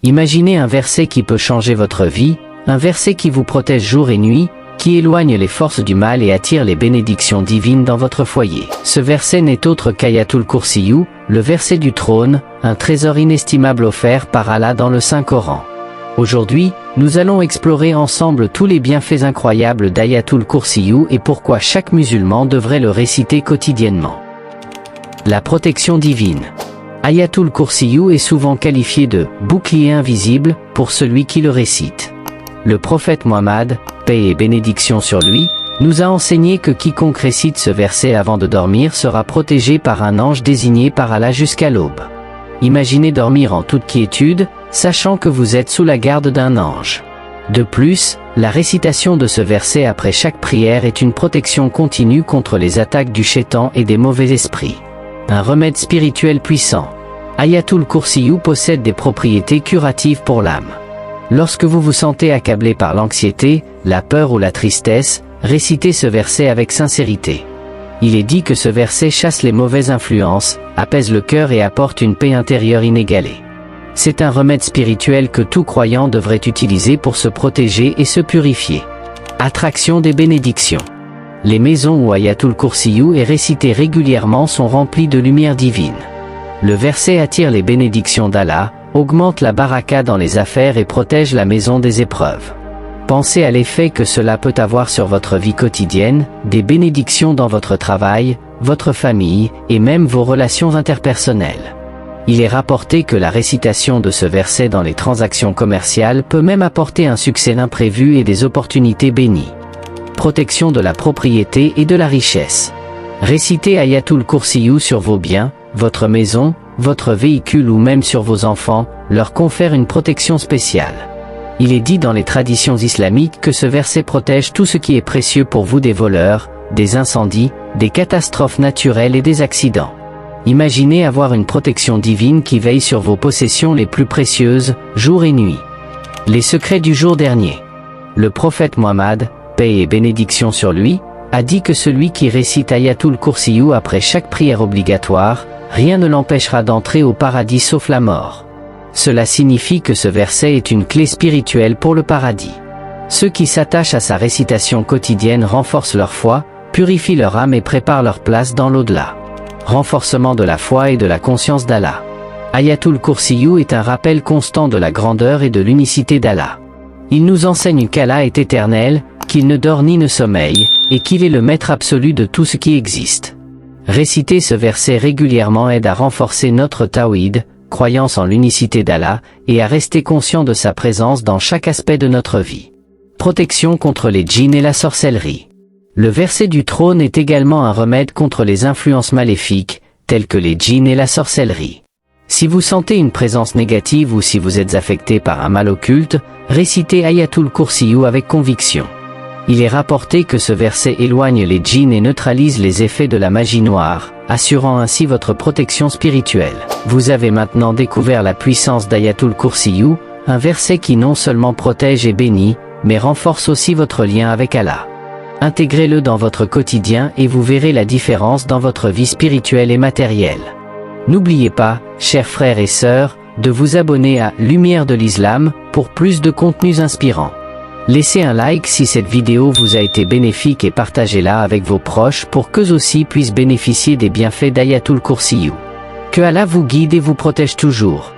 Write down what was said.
Imaginez un verset qui peut changer votre vie, un verset qui vous protège jour et nuit, qui éloigne les forces du mal et attire les bénédictions divines dans votre foyer. Ce verset n'est autre qu'Ayatul Kursiyu, le verset du trône, un trésor inestimable offert par Allah dans le Saint-Coran. Aujourd'hui, nous allons explorer ensemble tous les bienfaits incroyables d'Ayatul Kursiyu et pourquoi chaque musulman devrait le réciter quotidiennement. La protection divine. Ayatul Kursiyu est souvent qualifié de « bouclier invisible » pour celui qui le récite. Le prophète Mohammed, paix et bénédiction sur lui, nous a enseigné que quiconque récite ce verset avant de dormir sera protégé par un ange désigné par Allah jusqu'à l'aube. Imaginez dormir en toute quiétude, sachant que vous êtes sous la garde d'un ange. De plus, la récitation de ce verset après chaque prière est une protection continue contre les attaques du Shaitan et des mauvais esprits. Un remède spirituel puissant. Ayatul Kursiyu possède des propriétés curatives pour l'âme. Lorsque vous vous sentez accablé par l'anxiété, la peur ou la tristesse, récitez ce verset avec sincérité. Il est dit que ce verset chasse les mauvaises influences, apaise le cœur et apporte une paix intérieure inégalée. C'est un remède spirituel que tout croyant devrait utiliser pour se protéger et se purifier. Attraction des bénédictions. Les maisons où Ayatul Kursiyu est récité régulièrement sont remplies de lumière divine. Le verset attire les bénédictions d'Allah, augmente la baraka dans les affaires et protège la maison des épreuves. Pensez à l'effet que cela peut avoir sur votre vie quotidienne, des bénédictions dans votre travail, votre famille, et même vos relations interpersonnelles. Il est rapporté que la récitation de ce verset dans les transactions commerciales peut même apporter un succès imprévu et des opportunités bénies. Protection de la propriété et de la richesse. Récitez Ayatul Kursiyu sur vos biens, votre maison, votre véhicule ou même sur vos enfants, leur confère une protection spéciale. Il est dit dans les traditions islamiques que ce verset protège tout ce qui est précieux pour vous des voleurs, des incendies, des catastrophes naturelles et des accidents. Imaginez avoir une protection divine qui veille sur vos possessions les plus précieuses, jour et nuit. Les secrets du jour dernier. Le prophète Mohammed, paix et bénédiction sur lui, a dit que celui qui récite Ayatul Kursiyu après chaque prière obligatoire, rien ne l'empêchera d'entrer au paradis sauf la mort. Cela signifie que ce verset est une clé spirituelle pour le paradis. Ceux qui s'attachent à sa récitation quotidienne renforcent leur foi, purifient leur âme et préparent leur place dans l'au-delà. Renforcement de la foi et de la conscience d'Allah. Ayatul Kursiyu est un rappel constant de la grandeur et de l'unicité d'Allah. Il nous enseigne qu'Allah est éternel, qu'il ne dort ni ne sommeille, et qu'il est le maître absolu de tout ce qui existe. Réciter ce verset régulièrement aide à renforcer notre tawhid, croyance en l'unicité d'Allah, et à rester conscient de sa présence dans chaque aspect de notre vie. Protection contre les djinns et la sorcellerie. Le verset du trône est également un remède contre les influences maléfiques, telles que les djinns et la sorcellerie. Si vous sentez une présence négative ou si vous êtes affecté par un mal occulte, récitez Ayatul Kursiyu avec conviction. Il est rapporté que ce verset éloigne les djinns et neutralise les effets de la magie noire, assurant ainsi votre protection spirituelle. Vous avez maintenant découvert la puissance d'Ayatul Kursiyu, un verset qui non seulement protège et bénit, mais renforce aussi votre lien avec Allah. Intégrez-le dans votre quotidien et vous verrez la différence dans votre vie spirituelle et matérielle. N'oubliez pas, chers frères et sœurs, de vous abonner à Lumière de l'Islam pour plus de contenus inspirants. Laissez un like si cette vidéo vous a été bénéfique et partagez-la avec vos proches pour qu'eux aussi puissent bénéficier des bienfaits d'Ayatul Kursiyu. Que Allah vous guide et vous protège toujours.